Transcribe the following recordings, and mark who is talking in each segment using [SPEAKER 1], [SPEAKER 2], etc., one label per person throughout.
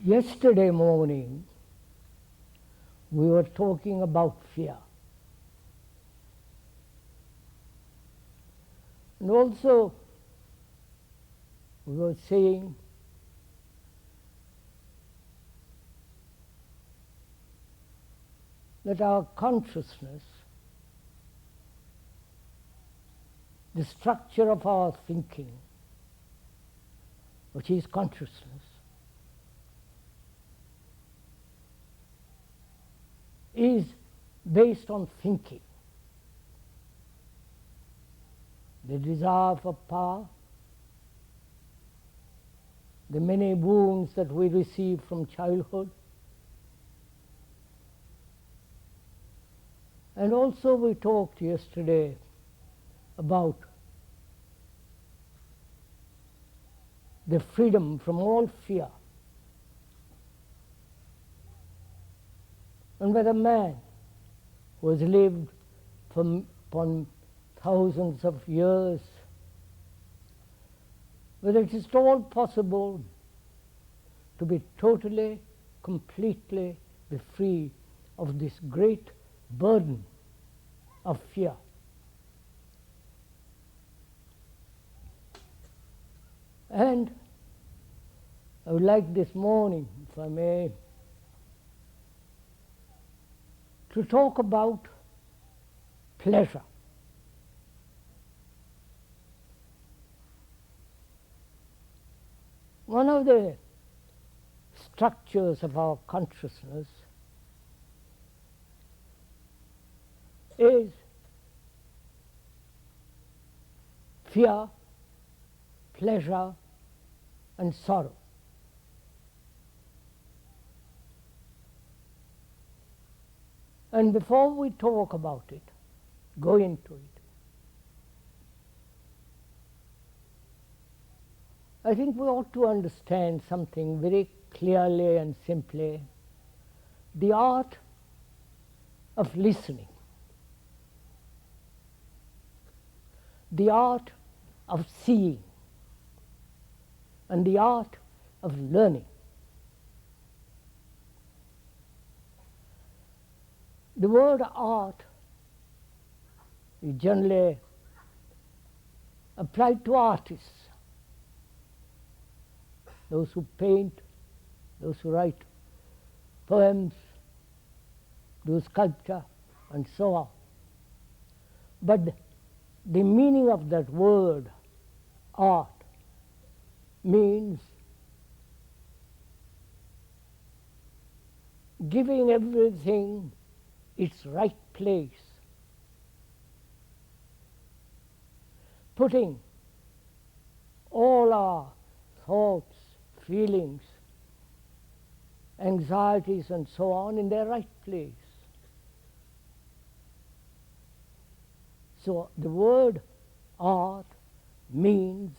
[SPEAKER 1] Yesterday morning, we were talking about fear. And also, we were saying that our consciousness, the structure of our thinking, which is consciousness, is based on thinking. The desire for power, the many wounds that we receive from childhood, and also we talked yesterday about the freedom from all fear. And whether man who has lived upon thousands of years, whether it is at all possible to be totally, completely be free of this great burden of fear. And I would like this morning, if I may, to talk about pleasure. One of the structures of our consciousness is fear, pleasure, and sorrow. And before we talk about it, go into it, I think we ought to understand something very clearly and simply: the art of listening, the art of seeing, and the art of learning. The word art is generally applied to artists, those who paint, those who write poems, do sculpture, and so on. But the meaning of that word, art, means giving everything its right place, putting all our thoughts, feelings, anxieties, and so on in their right place. So the word art means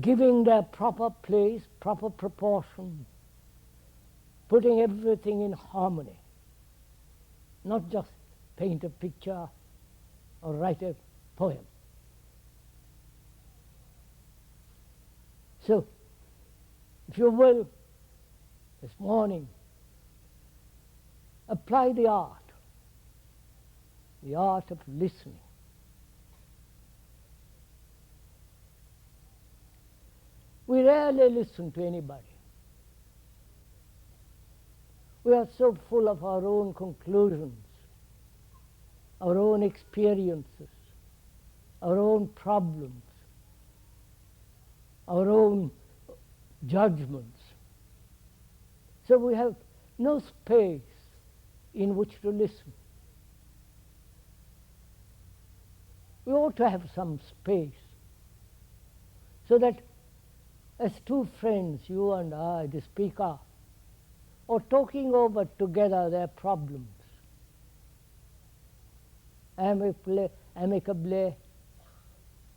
[SPEAKER 1] giving their proper place, proper proportion, putting everything in harmony, not just paint a picture or write a poem. So, if you will, this morning, apply the art of listening. We rarely listen to anybody. We are so full of our own conclusions, our own experiences, our own problems, our own judgments. So we have no space in which to listen. We ought to have some space so that as two friends, you and I, the speaker, or talking over together their problems, amicably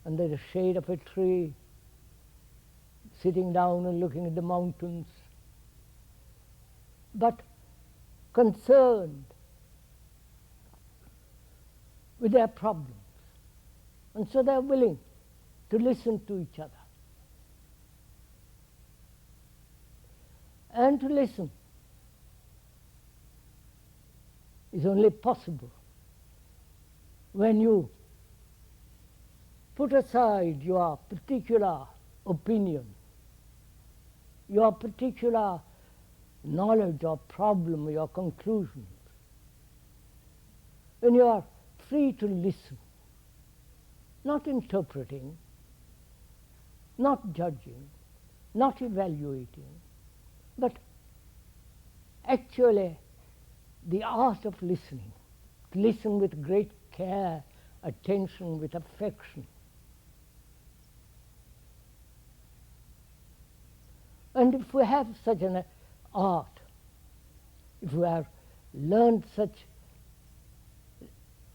[SPEAKER 1] under the shade of a tree, sitting down and looking at the mountains, but concerned with their problems. And so they're willing to listen to each other. And to listen is only possible when you put aside your particular opinion, your particular knowledge or problem, your conclusions. When you are free to listen, not interpreting, not judging, not evaluating, but actually the art of listening, to listen with great care, attention, with affection. And if we have such an art, if we have learned such,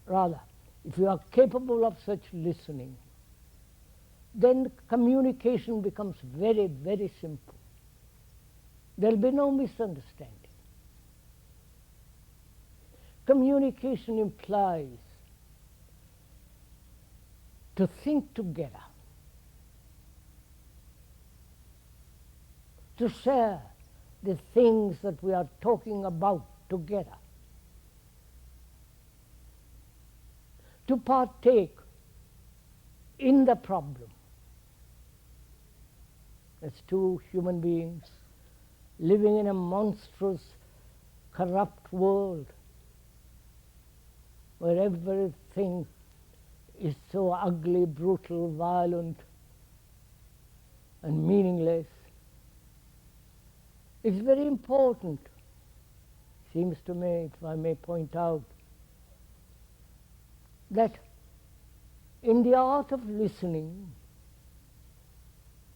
[SPEAKER 1] rather, if we are capable of such listening, then communication becomes very, very simple. There will be no misunderstanding. Communication implies to think together, to share the things that we are talking about together, to partake in the problem. As two human beings living in a monstrous, corrupt world where everything is so ugly, brutal, violent, and meaningless. It's very important, seems to me, if I may point out, that in the art of listening,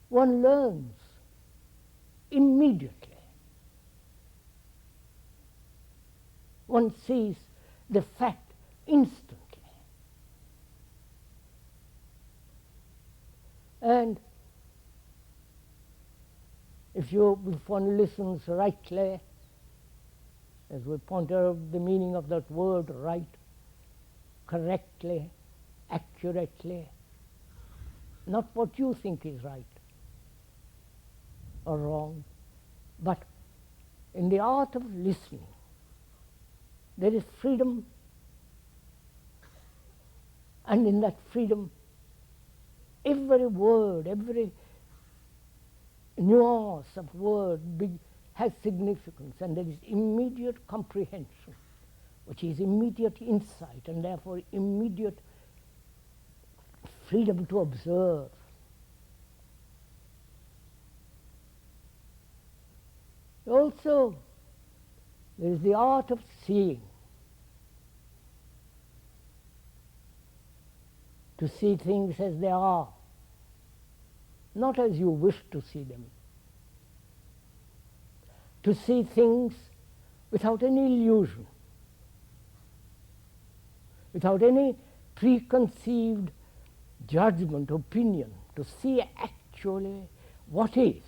[SPEAKER 1] one learns immediately. One sees the fact instantly. And if one listens rightly, as we pointed out the meaning of that word, right, correctly, accurately, not what you think is right or wrong, but in the art of listening, there is freedom, and in that freedom, every word, every nuance of word has significance, and there is immediate comprehension, which is immediate insight, and therefore immediate freedom to observe. Also, there is the art of seeing. To see things as they are, not as you wish to see them. To see things without any illusion, without any preconceived judgment, opinion, to see actually what is,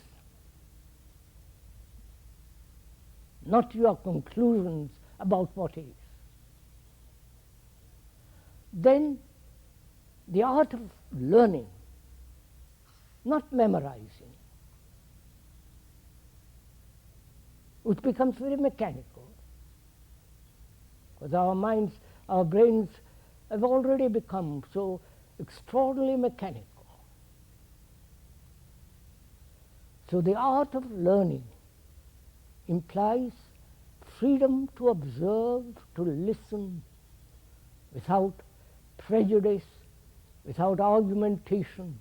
[SPEAKER 1] not your conclusions about what is. Then the art of learning, not memorizing, which becomes very mechanical, because our minds, our brains have already become so extraordinarily mechanical. So the art of learning implies freedom to observe, to listen, without prejudice, without argumentation,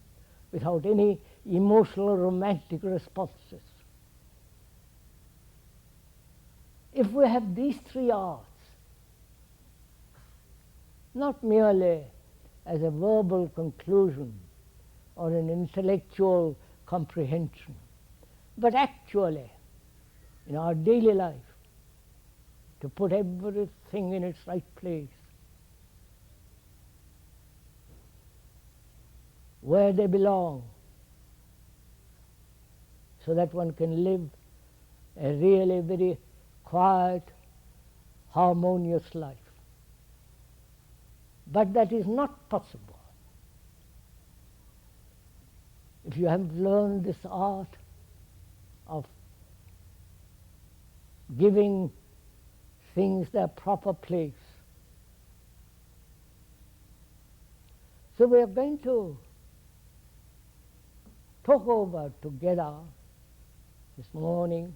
[SPEAKER 1] without any emotional or romantic responses. If we have these three arts, not merely as a verbal conclusion or an intellectual comprehension, but actually in our daily life, to put everything in its right place, where they belong, so that one can live a really very quiet, harmonious life. But that is not possible if you have learned this art of giving things their proper place. So we are going to talk over together this morning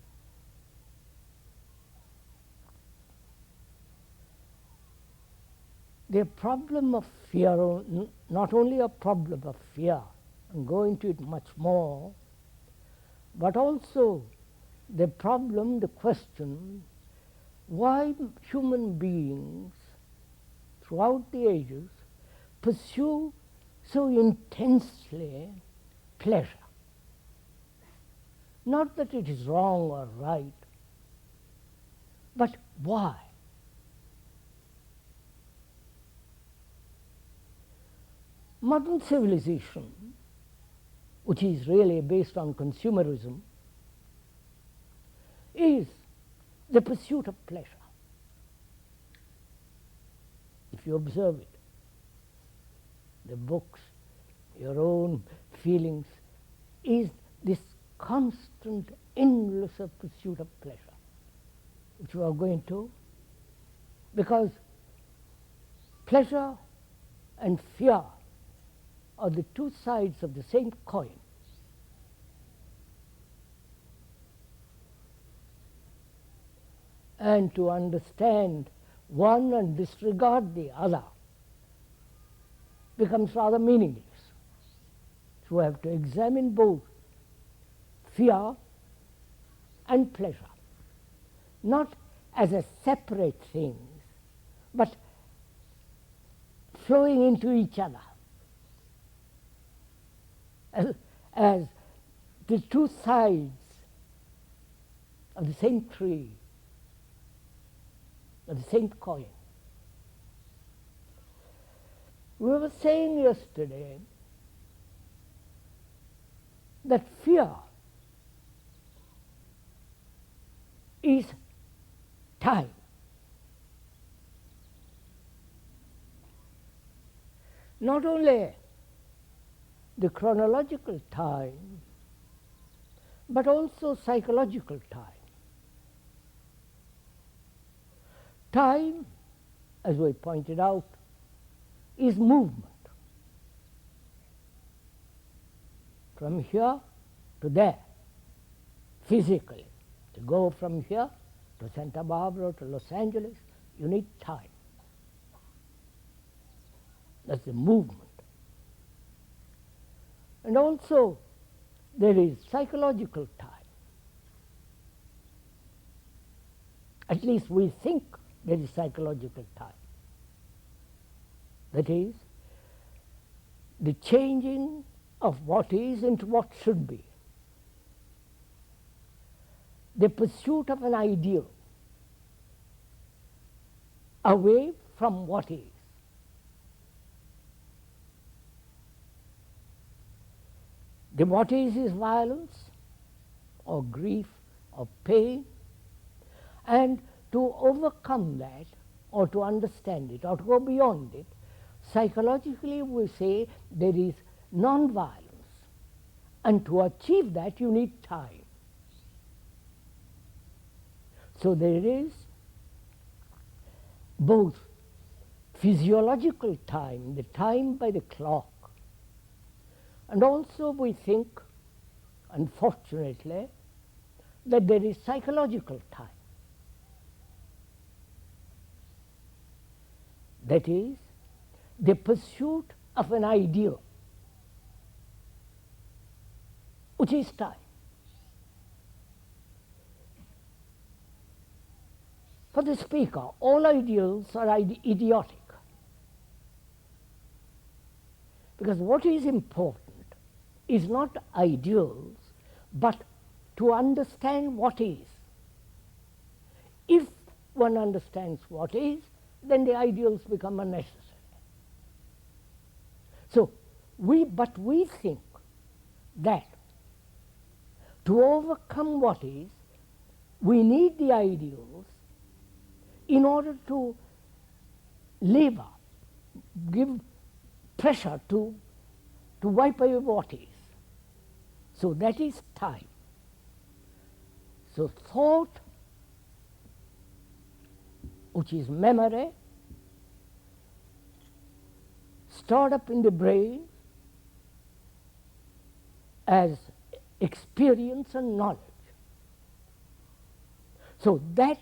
[SPEAKER 1] the problem of fear, not only a problem of fear, and go into it much more, but also the problem, the question, why human beings throughout the ages pursue so intensely pleasure. Not that it is wrong or right, but why? Modern civilization, which is really based on consumerism, is the pursuit of pleasure. If you observe it, the books, your own feelings, is this constant, endless pursuit of pleasure, which we are going to, because pleasure and fear are the two sides of the same coin. And to understand one and disregard the other becomes rather meaningless. So we have to examine both fear and pleasure, not as a separate things, but flowing into each other, as the two sides of the same tree, of the same coin. We were saying yesterday that fear is time. Not only the chronological time, but also psychological time. Time, as we pointed out, is movement. From here to there, physically. To go from here to Santa Barbara to Los Angeles, you need time. That's the movement. And also, there is psychological time. At least we think there is psychological time. That is, the changing of what is into what should be. The pursuit of an ideal away from what is. The what is violence or grief or pain, and to overcome that or to understand it or to go beyond it, psychologically we say there is non-violence, and to achieve that you need time. So there is both physiological time, the time by the clock, and also we think, unfortunately, that there is psychological time. That is, the pursuit of an ideal, which is time. For the speaker, all ideals are idiotic, because what is important is not ideals, but to understand what is. If one understands what is, then the ideals become unnecessary. So, we think that to overcome what is, we need the ideals in order to labor, give pressure to wipe away what is. So that is time. So thought which is memory, stored up in the brain as experience and knowledge. So that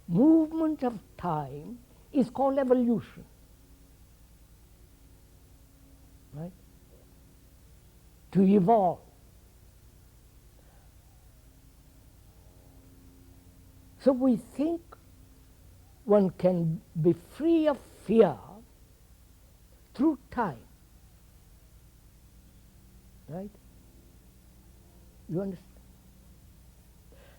[SPEAKER 1] movement of time is called evolution. Right? To evolve. So we think one can be free of fear through time. Right? You understand?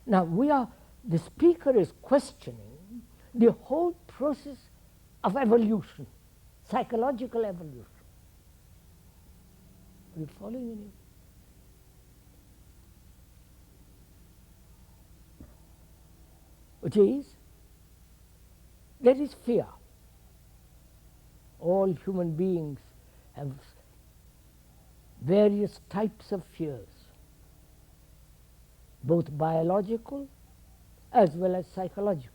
[SPEAKER 1] Now the speaker is questioning the whole process of evolution, psychological evolution. Are you following me? Which is, there is fear. All human beings have various types of fears, both biological as well as psychological.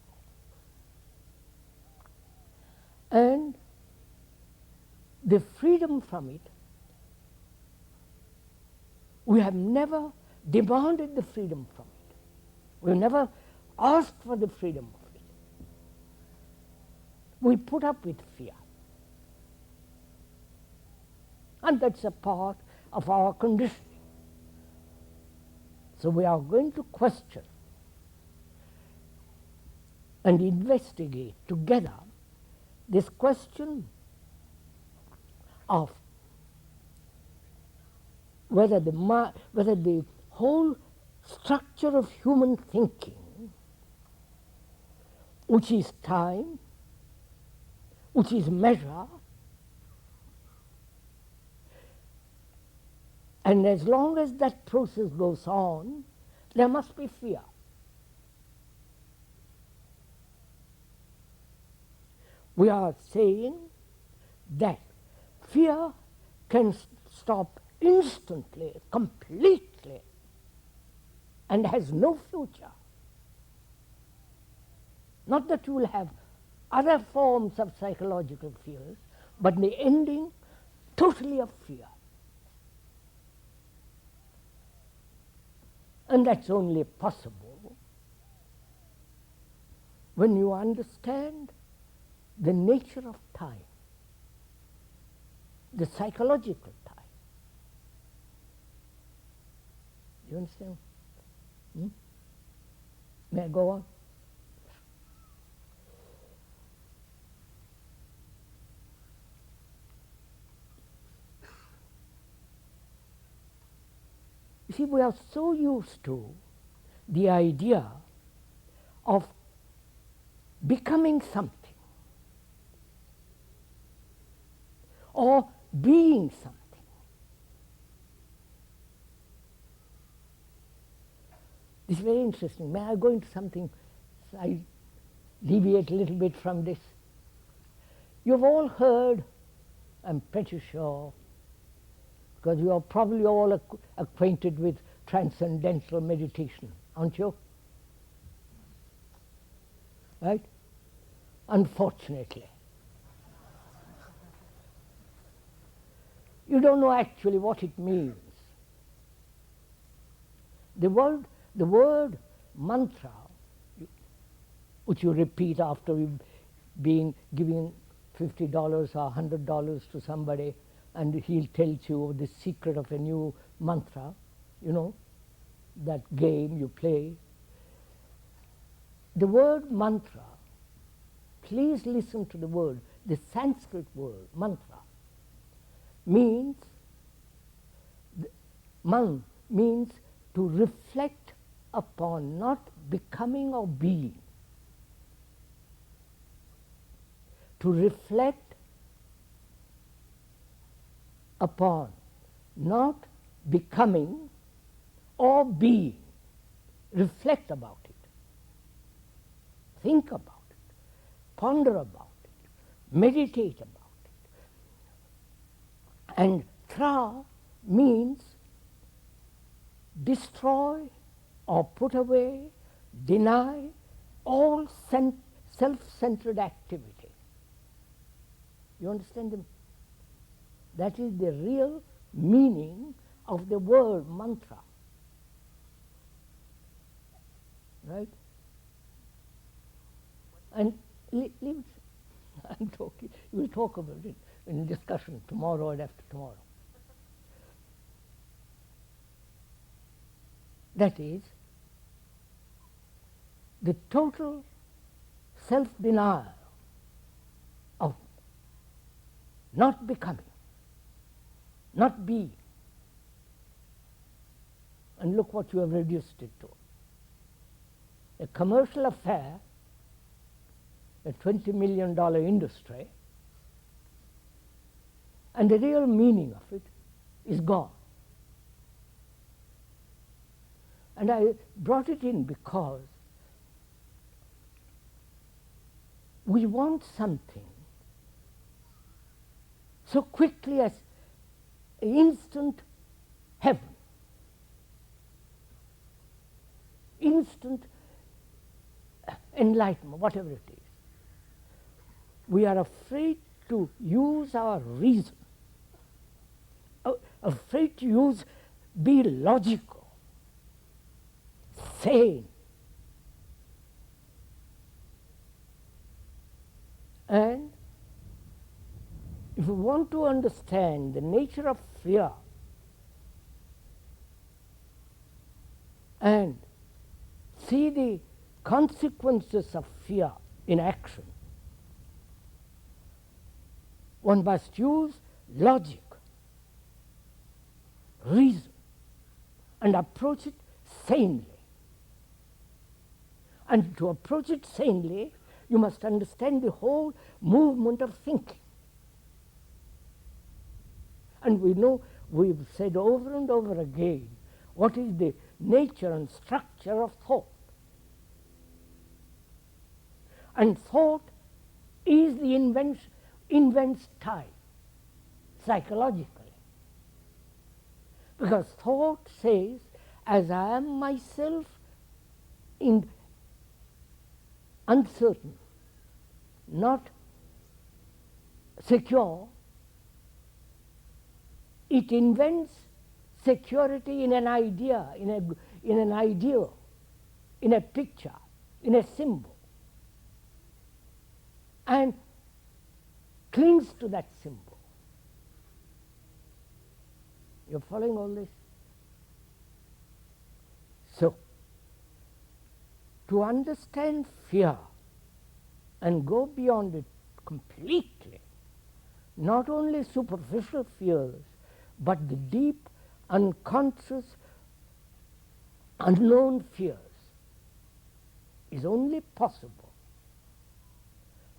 [SPEAKER 1] And the freedom from it, we have never demanded the freedom from it. We have never asked for the freedom of it. We put up with fear. And that's a part of our conditioning. So we are going to question and investigate together this question of whether the whole structure of human thinking, which is time, which is measure, and as long as that process goes on, there must be fear. We are saying that fear can stop instantly, completely, and has no future. Not that you will have other forms of psychological fears, but the ending totally of fear. And that's only possible when you understand the nature of time, the psychological time. You understand? May I go on? You see, we are so used to the idea of becoming something or being something. This is very interesting. May I go into something, I deviate a little bit from this? You've all heard, I'm pretty sure, because you are probably all acquainted with transcendental meditation, aren't you? Right? Unfortunately. You don't know actually what it means. The word mantra, which you repeat after you've been giving $50 or $100 to somebody, and he'll tell you the secret of a new mantra, you know, that game you play. The word mantra, please listen to the word, the Sanskrit word, mantra, means, man means to reflect upon not becoming or being. To reflect upon not becoming or being. Reflect about it. Think about it. Ponder about it. Meditate about it. And tra means destroy or put away, deny all self-centered activity. You understand them? That is the real meaning of the word mantra. Right? And leave it. I'm talking. We'll talk about it in discussion tomorrow and after tomorrow. That is, the total self-denial of not becoming, not being. And look what you have reduced it to. A commercial affair, a $20 million industry, and the real meaning of it is gone. And I brought it in because we want something so quickly as instant heaven, instant enlightenment, whatever it is. We are afraid to use our reason, afraid to be logical, sane. And if we want to understand the nature of fear and see the consequences of fear in action, one must use logic, reason, and approach it sanely. And to approach it sanely, you must understand the whole movement of thinking. And we know, we've said over and over again, what is the nature and structure of thought. And thought is the invents time, psychologically. Because thought says, as I am myself uncertain, not secure, it invents security in an idea, in an ideal, in a picture, in a symbol, and clings to that symbol. You're following all this? So, to understand fear and go beyond it completely, not only superficial fears, but the deep, unconscious, unknown fears, is only possible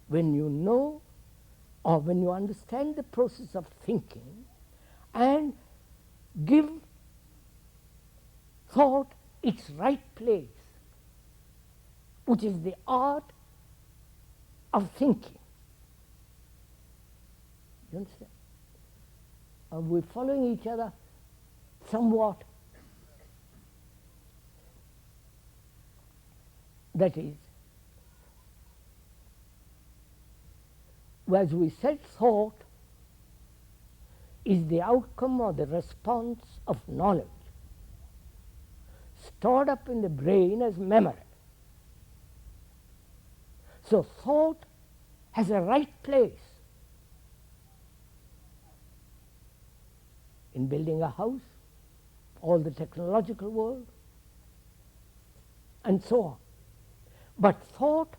[SPEAKER 1] when you know or when you understand the process of thinking and give thought its right place, which is the art of thinking. You understand? Are we following each other somewhat? That is, as we said, thought is the outcome or the response of knowledge stored up in the brain as memory. So thought has a right place in building a house, all the technological world, and so on. But thought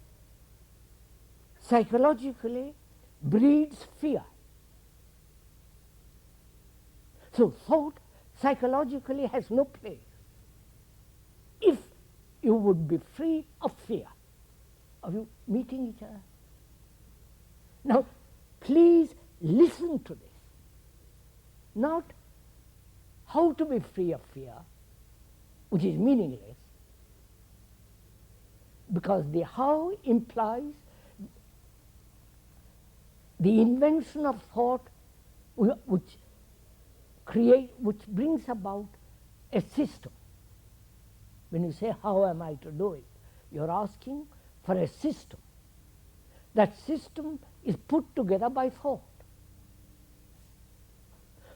[SPEAKER 1] psychologically breeds fear. So thought psychologically has no place if you would be free of fear. Are you meeting each other? Now, please listen to this. Not how to be free of fear, which is meaningless, because the how implies the invention of thought which brings about a system. When you say, how am I to do it? You're asking for a system. That system is put together by thought.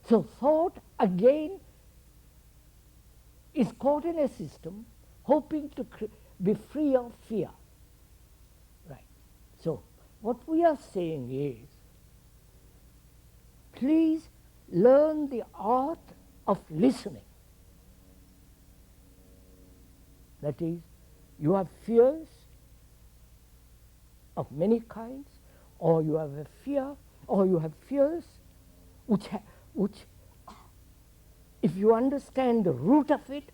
[SPEAKER 1] So thought again is caught in a system hoping to be free of fear. Right. So what we are saying is, please learn the art of listening. That is, you have fears of many kinds, or you have a fear, or you have fears which if you understand the root of it,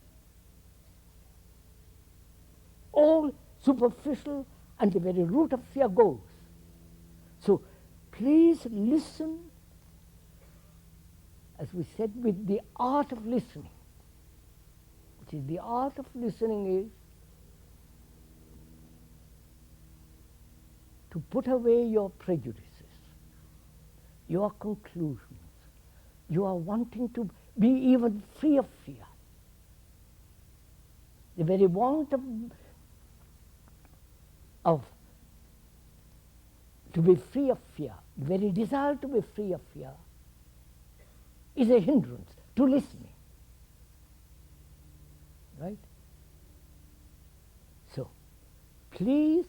[SPEAKER 1] all superficial and the very root of fear goes. So please listen, as we said, with the art of listening. Which is the art of listening is to put away your prejudices, your conclusions. You are wanting to be even free of fear. The very want of to be free of fear, the very desire to be free of fear is a hindrance to listening. Right? So, please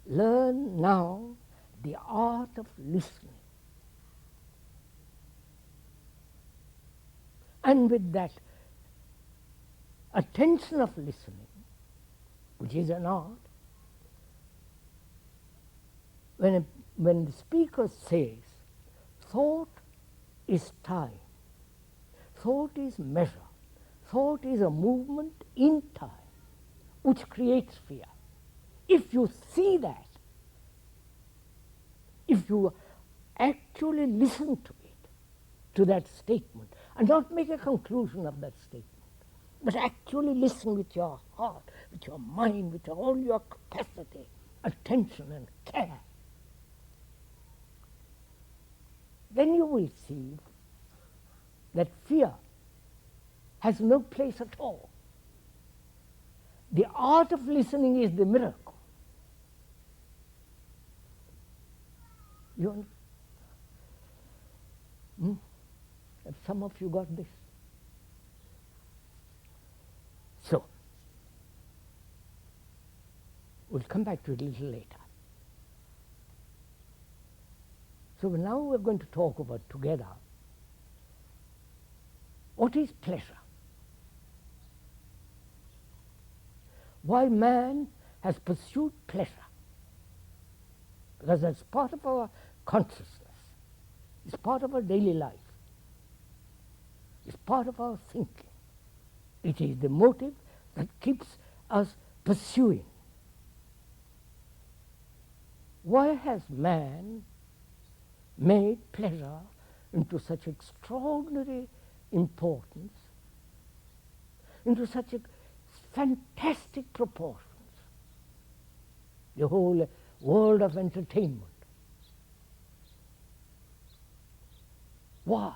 [SPEAKER 1] learn now the art of listening. And with that attention of listening, which is an art, when the speaker says, thought is time, thought is measure, thought is a movement in time which creates fear. If you see that, if you actually listen to it, to that statement, and not make a conclusion of that statement, but actually listen with your heart, with your mind, with all your capacity, attention and care, then you will see that fear has no place at all. The art of listening is the miracle. You have some of you got this? So, we'll come back to it a little later. So now we're going to talk about together what is pleasure. Why man has pursued pleasure. Because that's part of our consciousness. It's part of our daily life. It's part of our thinking. It is the motive that keeps us pursuing. Why has man made pleasure into such extraordinary importance, into such fantastic proportions? The whole world of entertainment. Why?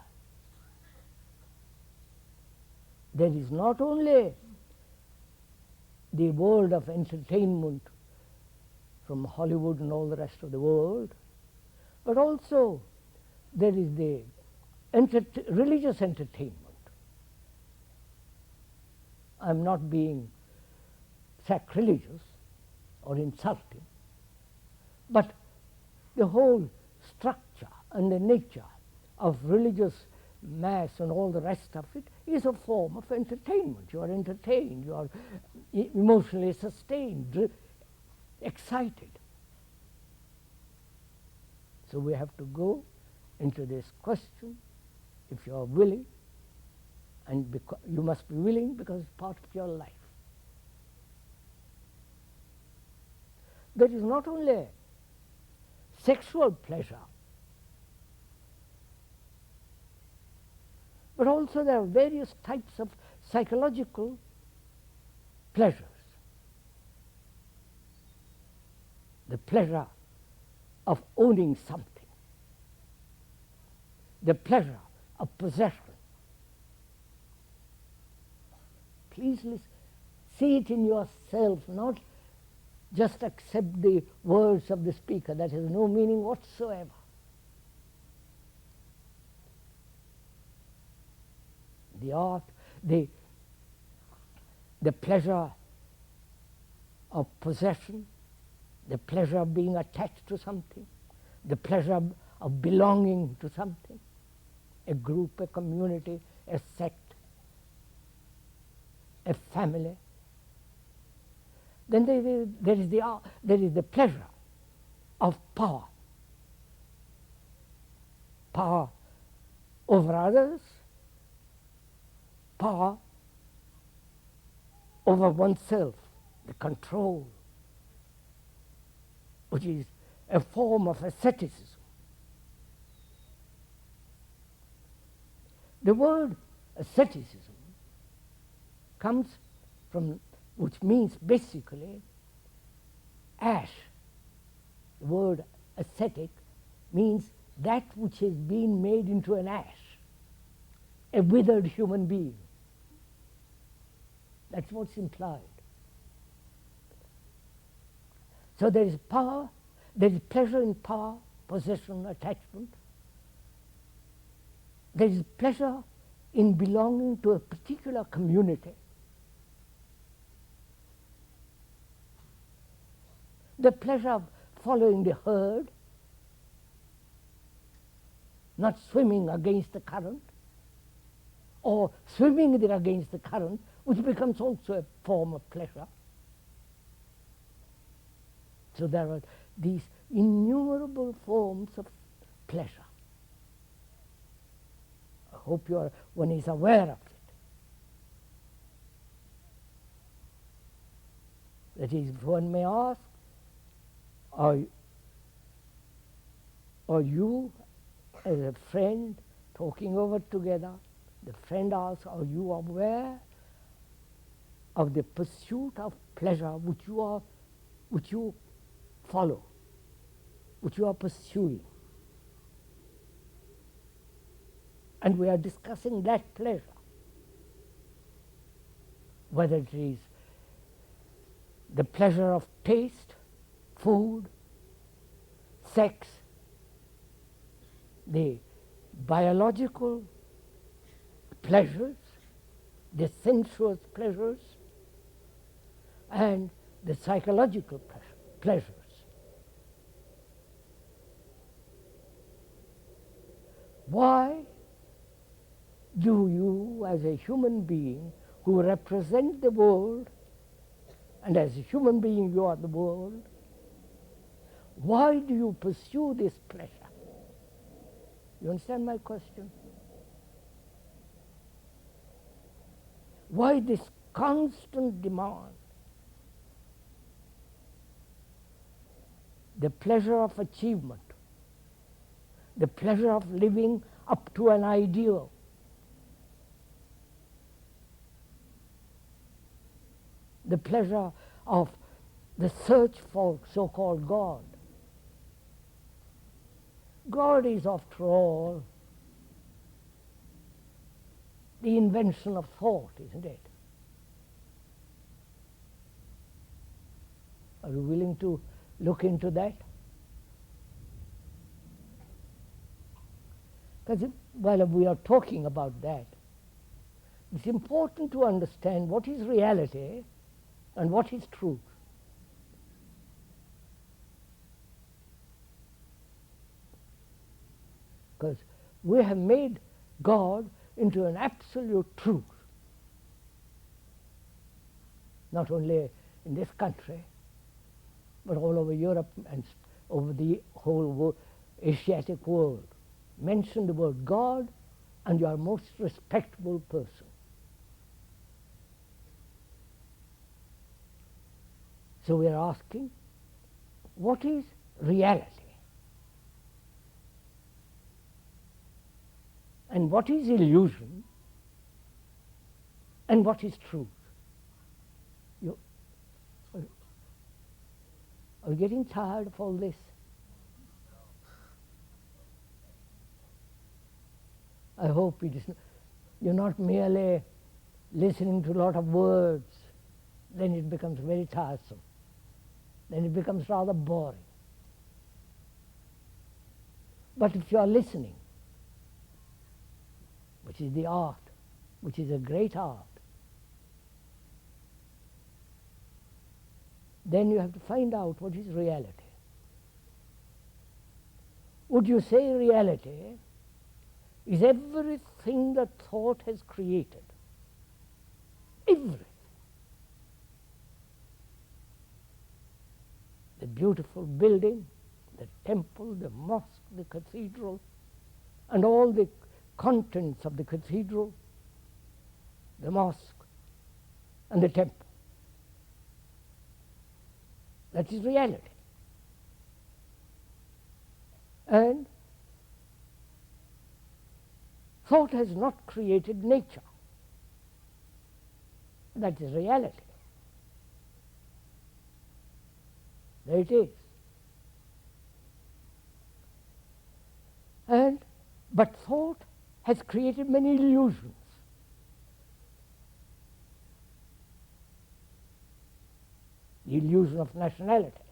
[SPEAKER 1] There is not only the world of entertainment from Hollywood and all the rest of the world, but also there is the religious entertainment. I'm not being sacrilegious or insulting, but the whole structure and the nature of religious mass and all the rest of it is a form of entertainment. You are entertained, you are emotionally sustained, excited. So we have to go into this question, if you are willing, and you must be willing because it's part of your life. There is not only sexual pleasure, but also there are various types of psychological pleasures. The pleasure of owning something, the pleasure of possession. Please listen, see it in yourself, not just accept the words of the speaker. That has no meaning whatsoever. The art, the pleasure of possession, the pleasure of being attached to something, the pleasure of belonging to something, a group, a community, a sect, a family. Then there is the pleasure of power. Power over others, power over oneself, the control, which is a form of asceticism. The word asceticism comes from, which means basically ash. The word ascetic means that which has been made into an ash, a withered human being. That's what's implied. So there is power, there is pleasure in power, possession, attachment. There is pleasure in belonging to a particular community. The pleasure of following the herd, not swimming against the current, or swimming against the current, which becomes also a form of pleasure. So there are these innumerable forms of pleasure. I hope one is aware of it. That is, if one may ask, are you, as a friend, talking over together, the friend asks, are you aware of the pursuit of pleasure which you follow, which you are pursuing? And we are discussing that pleasure, whether it is the pleasure of taste, food, sex, the biological pleasures, the sensuous pleasures, and the psychological pleasures. Why do you, as a human being who represent the world, and as a human being you are the world, why do you pursue this pleasure? You understand my question? Why this constant demand? The pleasure of achievement, the pleasure of living up to an ideal, the pleasure of the search for so-called God. God is, after all, the invention of thought, isn't it? Are you willing to look into that? Because while we are talking about that, it's important to understand what is reality and what is truth. Because we have made God into an absolute truth, not only in this country, but all over Europe and over the whole Asiatic world. Mention the word God and you are a most respectable person. So we are asking, what is reality? And what is illusion? And what is truth? Are you getting tired of all this? I hope you're not merely listening to a lot of words, then it becomes very tiresome. then it becomes rather boring. But if you are listening, which is the art, which is a great art, then you have to find out what is reality. Would you say reality is everything that thought has created? Everything. The beautiful building, the temple, the mosque, the cathedral, and all the contents of the cathedral, the mosque, and the temple. That is reality. And thought has not created nature. That is reality. There it is. But thought has created many illusions. The illusion of nationality,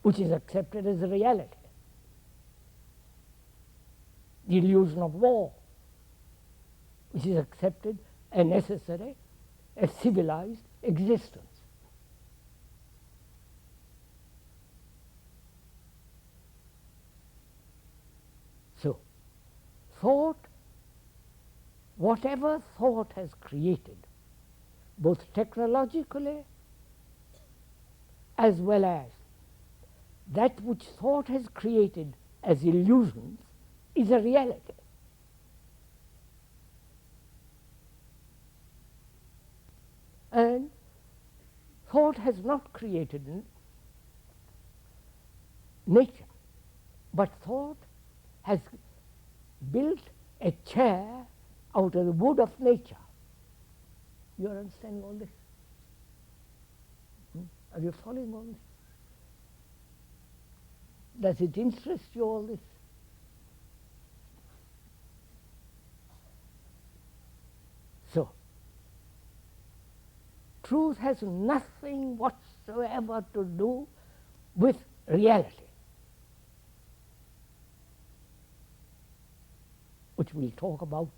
[SPEAKER 1] which is accepted as a reality. The illusion of war, which is accepted as necessary, as civilized existence. So, thought, whatever thought has created, both technologically as well as that which thought has created as illusions, is a reality. And thought has not created nature, but thought has built a chair out of the wood of nature. You are understanding all this? Are you following all this? Does it interest you, all this? So, truth has nothing whatsoever to do with reality, which we'll talk about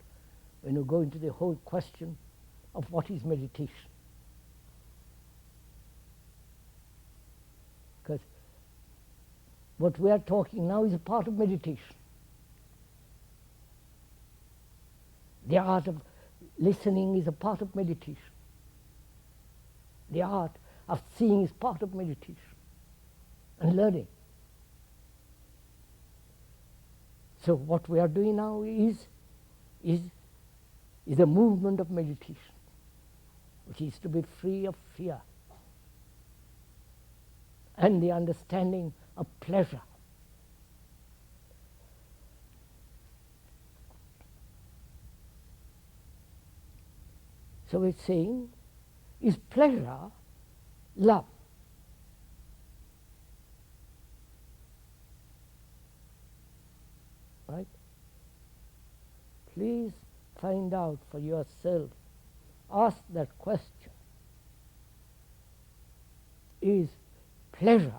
[SPEAKER 1] when we go into the whole question of what is meditation. Because what we are talking now is a part of meditation. The art of listening is a part of meditation. The art of seeing is part of meditation and learning. So what we are doing now is a movement of meditation, which is to be free of fear and the understanding of pleasure. So it's saying, is pleasure love? Right? Please find out for yourself. Ask that question. Is pleasure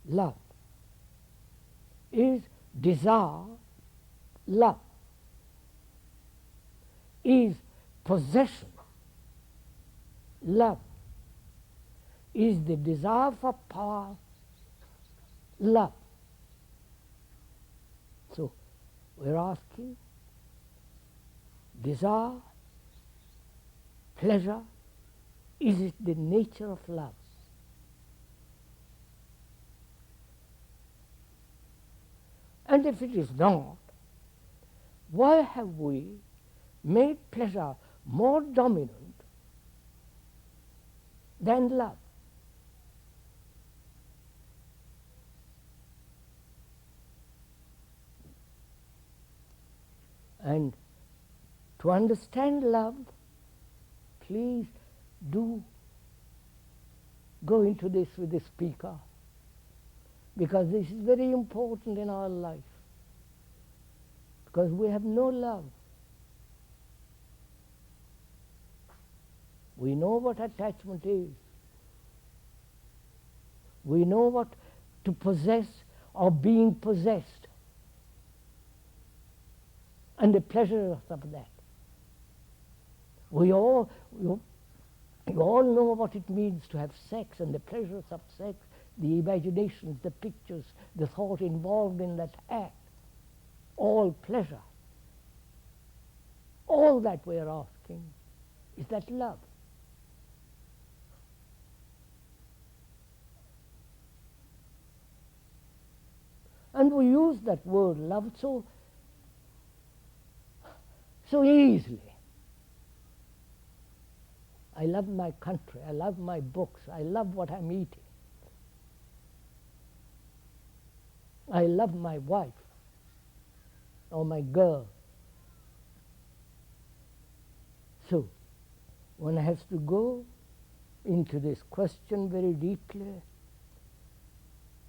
[SPEAKER 1] love? Is desire love? Is possession love? Is the desire for power love? So we're asking, desire, pleasure, is it the nature of love? And if it is not, why have we made pleasure more dominant than love? And to understand love, please do go into this with the speaker, because this is very important in our life. Because we have no love. We know what attachment is. We know what to possess or being possessed, and the pleasures of that. You all know what it means to have sex and the pleasures of sex, the imaginations, the pictures, the thought involved in that act. All pleasure. All that we are asking, is that love? And we use that word love so easily. I love my country, I love my books, I love what I'm eating. I love my wife or my girl. So, one has to go into this question very deeply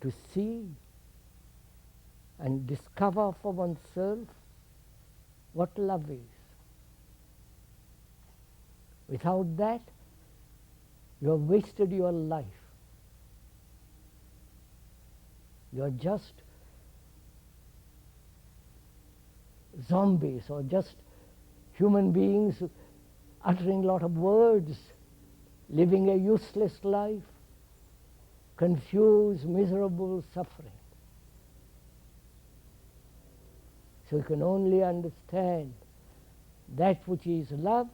[SPEAKER 1] to see and discover for oneself what love is. Without that, you have wasted your life. You are just zombies or just human beings uttering a lot of words, living a useless life, confused, miserable, suffering. So you can only understand that which is love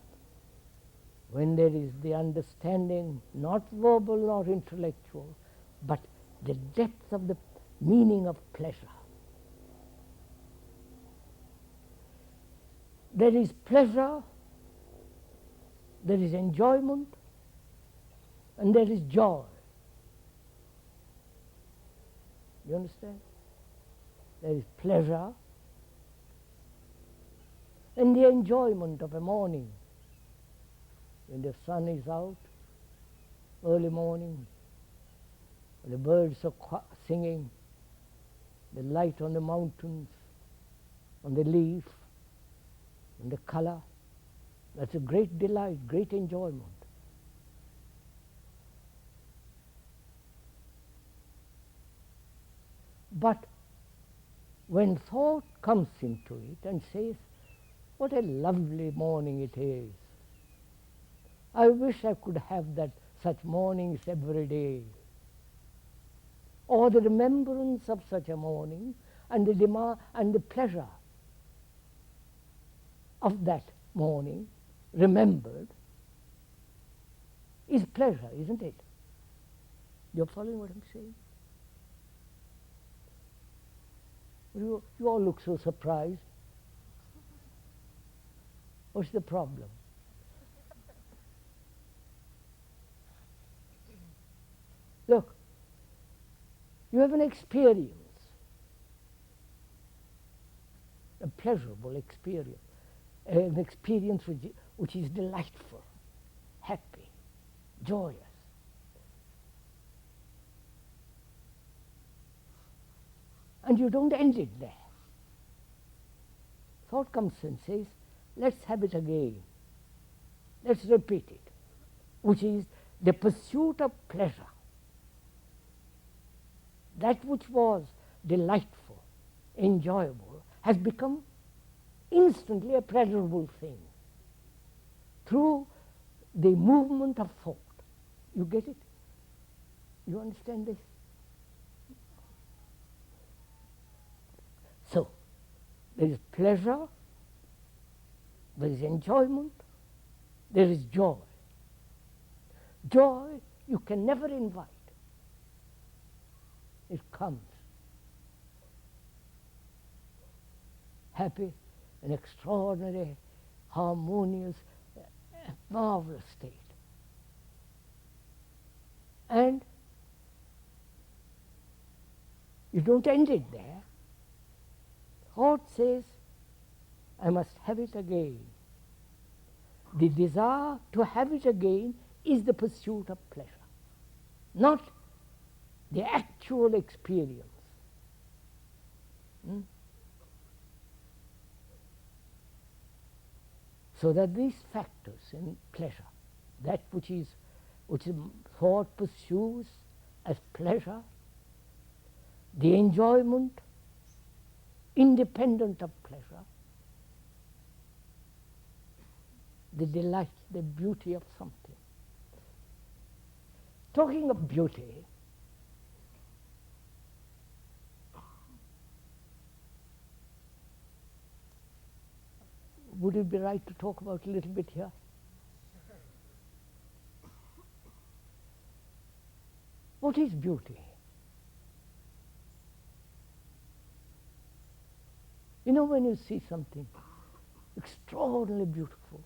[SPEAKER 1] when there is the understanding, not verbal, not intellectual, but the depth of the meaning of pleasure. There is pleasure, there is enjoyment, and there is joy. You understand? There is pleasure and the enjoyment of a morning when the sun is out, early morning, when the birds are singing, the light on the mountains, on the leaf, and the color. That's a great delight, great enjoyment. But when thought comes into it and says, what a lovely morning it is. I wish I could have such mornings every day. Or the remembrance of such a morning and the pleasure of that morning remembered is pleasure, isn't it? You're following what I'm saying? You all look so surprised. What's the problem? Look, you have an experience, a pleasurable experience, an experience which is delightful, happy, joyous. And you don't end it there. Thought comes and says, let's have it again. Let's repeat it, which is the pursuit of pleasure. That which was delightful, enjoyable, has become instantly a pleasurable thing through the movement of thought. You get it? You understand this? So, there is pleasure, there is enjoyment, there is joy. Joy you can never invite. It comes. Happy, an extraordinary, harmonious, marvelous state. And you don't end it there. Thought says, I must have it again. The desire to have it again is the pursuit of pleasure, not the actual experience. So that these factors in pleasure, that which thought pursues as pleasure, the enjoyment independent of pleasure, the delight, the beauty of something. Talking of beauty, would it be right to talk about a little bit here? What is beauty? You know, when you see something extraordinarily beautiful,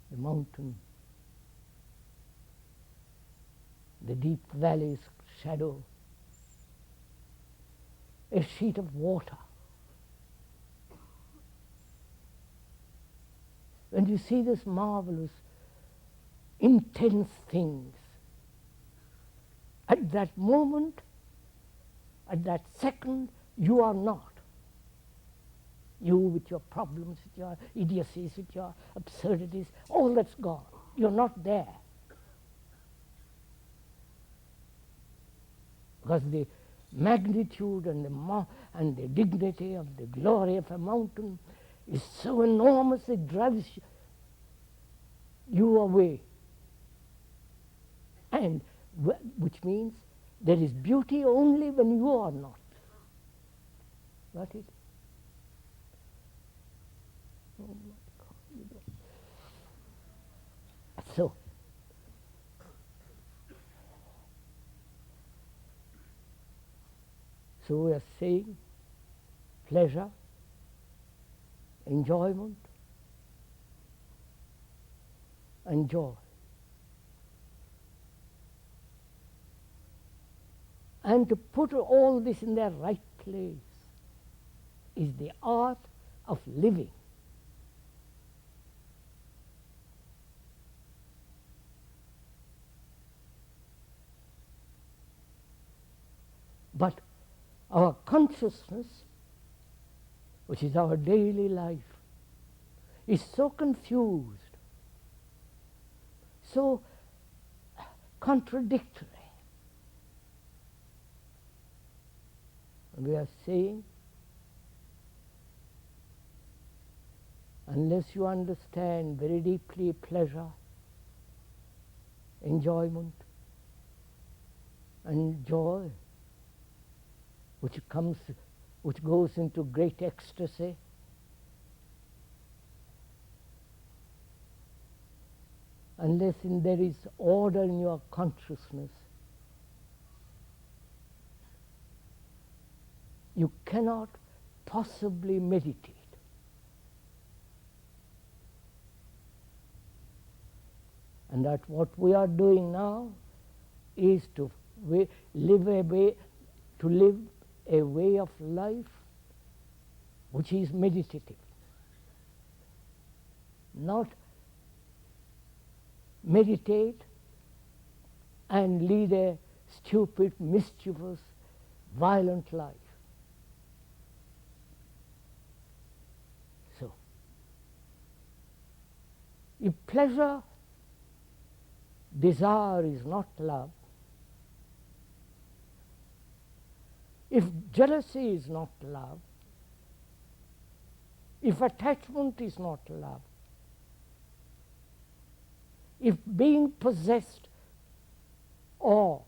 [SPEAKER 1] the mountain, the deep valley's shadow, a sheet of water. When you see this marvelous, intense things, at that moment, at that second, you are not. You with your problems, with your idiocies, with your absurdities, all that's gone. You're not there. Because the magnitude and the dignity of the glory of a mountain is so enormous it drives you away. And which means there is beauty only when you are not. Got it? Oh my God. So we are saying pleasure, enjoyment, and joy. And to put all this in their right place is the art of living. But our consciousness, which is our daily life, is so confused, so contradictory. And we are saying, unless you understand very deeply pleasure, enjoyment, and joy, which goes into great ecstasy, unless there is order in your consciousness, you cannot possibly meditate. And that what we are doing now is to live a way of life which is meditative, not meditate and lead a stupid, mischievous, violent life. So, if pleasure, desire is not love, if jealousy is not love, if attachment is not love, if being possessed or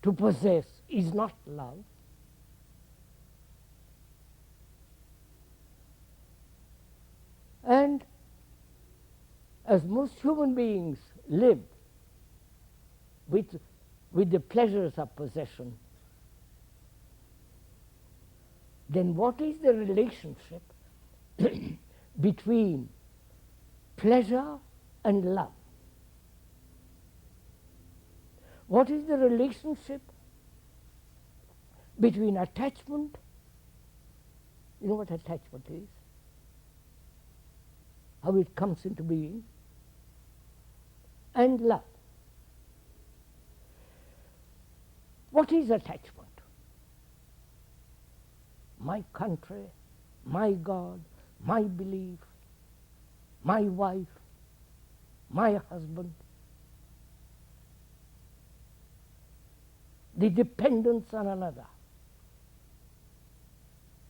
[SPEAKER 1] to possess is not love, and as most human beings live with the pleasures of possession, then what is the relationship between pleasure and love? What is the relationship between attachment? You know what attachment is? How it comes into being? And love. What is attachment? My country, my God, my belief, my wife, my husband, the dependence on another,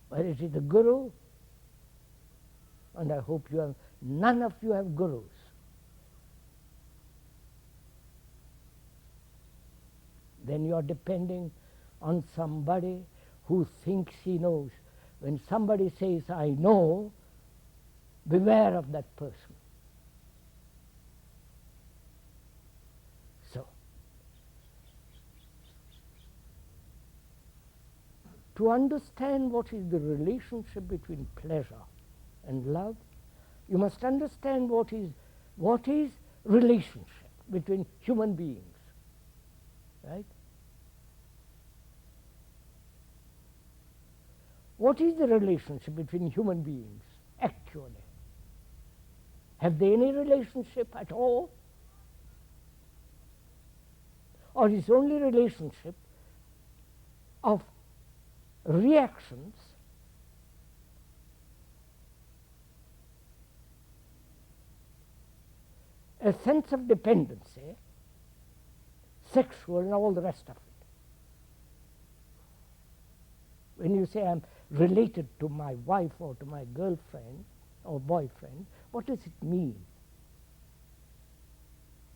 [SPEAKER 1] whether it is the guru, and I hope you have, none of you have gurus. Then you are depending on somebody who thinks he knows. When somebody says, I know, beware of that person. So, to understand what is the relationship between pleasure and love, you must understand what is relationship between human beings, right? What is the relationship between human beings, actually? Have they any relationship at all? Or is only relationship of reactions a sense of dependency, sexual and all the rest of it? When you say I'm related to my wife or to my girlfriend or boyfriend, what does it mean?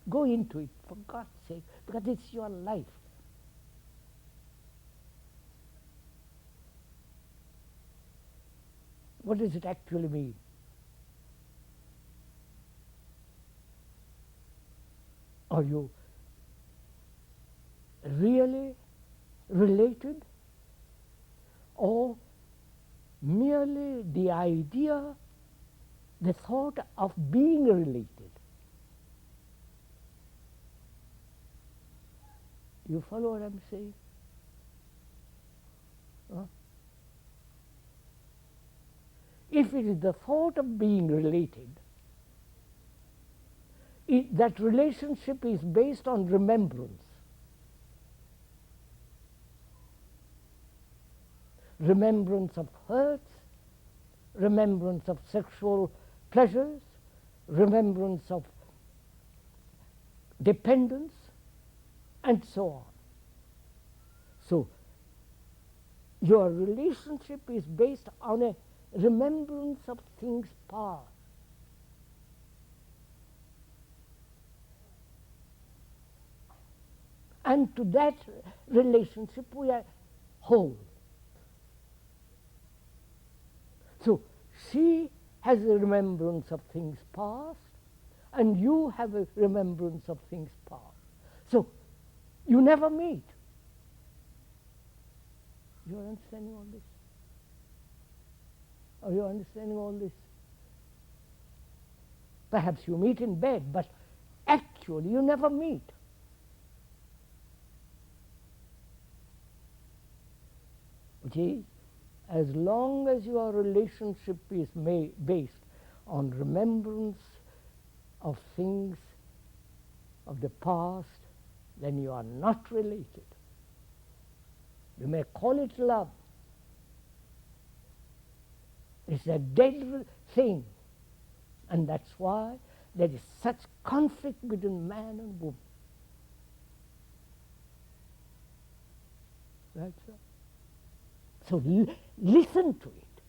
[SPEAKER 1] Go into it, for God's sake, because it's your life. What does it actually mean? Are you really related, or merely the idea, the thought of being related? You follow what I'm saying? Huh? If it is the thought of being related, that relationship is based on remembrance. Remembrance of hurts, remembrance of sexual pleasures, remembrance of dependence, and so on. So, your relationship is based on a remembrance of things past. And to that relationship we are whole. So, she has a remembrance of things past, and you have a remembrance of things past. So, you never meet. You are understanding all this? Are you understanding all this? Perhaps you meet in bed, but actually you never meet. Which is, as long as your relationship is based on remembrance of things of the past, then you are not related. You may call it love. It's a dead thing. And that's why there is such conflict between man and woman. Right, sir? So listen to it,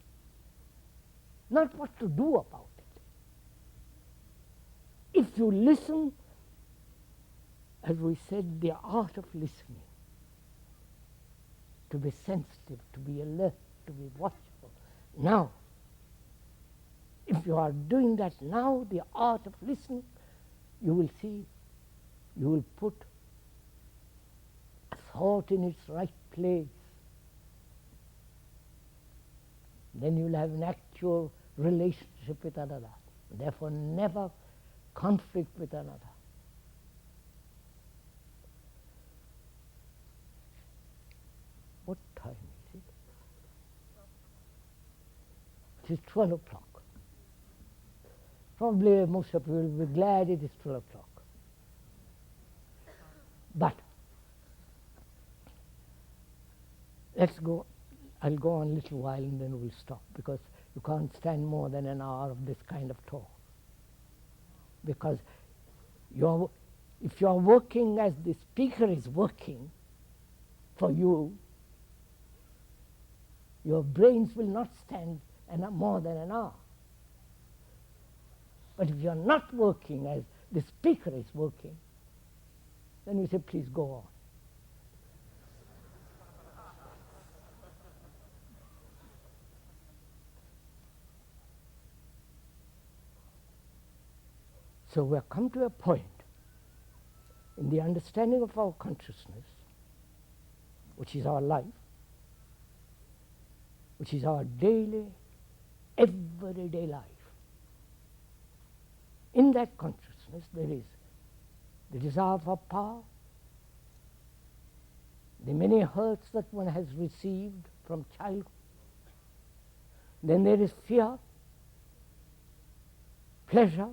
[SPEAKER 1] not what to do about it. If you listen, as we said, the art of listening, to be sensitive, to be alert, to be watchful. Now, if you are doing that now, the art of listening, you will see, you will put thought in its right place. Then you will have an actual relationship with another. Therefore, never conflict with another. What time is it? It is 12 o'clock. Probably most of you will be glad it is 12 o'clock. But let's go. I'll go on a little while and then we'll stop, because you can't stand more than an hour of this kind of talk. because if you are working as the speaker is working for you, your brains will not stand more than an hour. But if you are not working as the speaker is working, then you say, please go on. So we have come to a point in the understanding of our consciousness, which is our life, which is our daily, everyday life. In that consciousness there is the desire for power, the many hurts that one has received from childhood. Then there is fear, pleasure,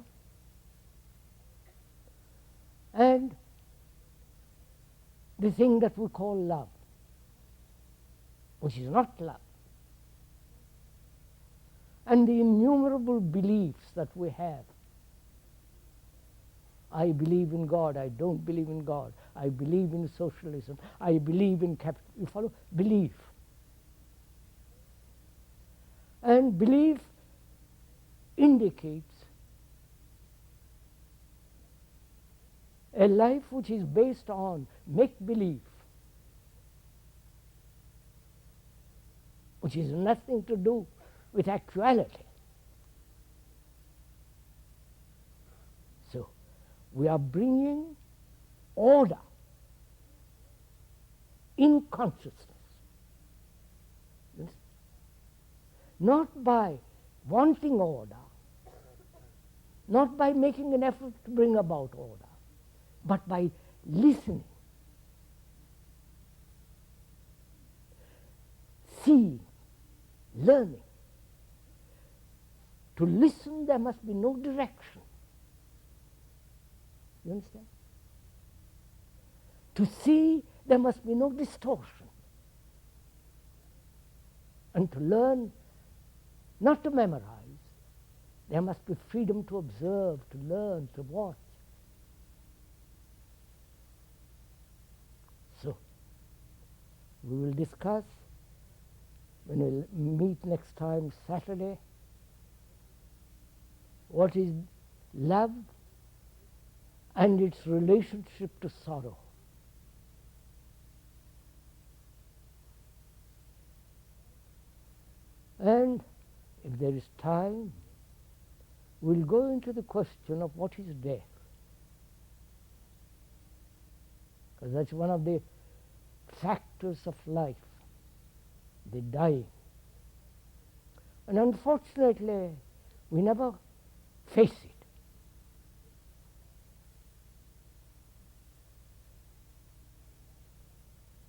[SPEAKER 1] and the thing that we call love, which is not love, and the innumerable beliefs that we have. I believe in God, I don't believe in God, I believe in socialism, I believe in capital. You follow? Belief. And belief indicates a life which is based on make-believe, which has nothing to do with actuality. So we are bringing order in consciousness. Not by wanting order, not by making an effort to bring about order, but by listening, seeing, learning. To listen, there must be no direction. You understand? To see, there must be no distortion. And to learn, not to memorize, there must be freedom to observe, to learn, to watch. So, we will discuss when we meet next time, Saturday, what is love and its relationship to sorrow. And if there is time, we'll go into the question of what is death. Because that's one of the factors of life, the dying. And unfortunately, we never face it.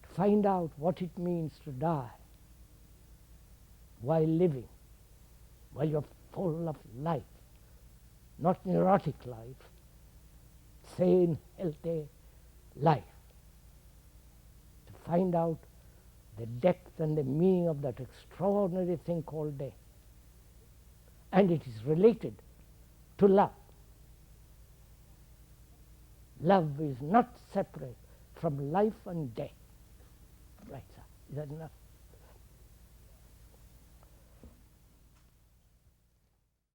[SPEAKER 1] To find out what it means to die while living, while you're full of life, not neurotic life, sane, healthy life. To find out the depth and the meaning of that extraordinary thing called death. And it is related to love. Love is not separate from life and death. Right, sir? Is that enough?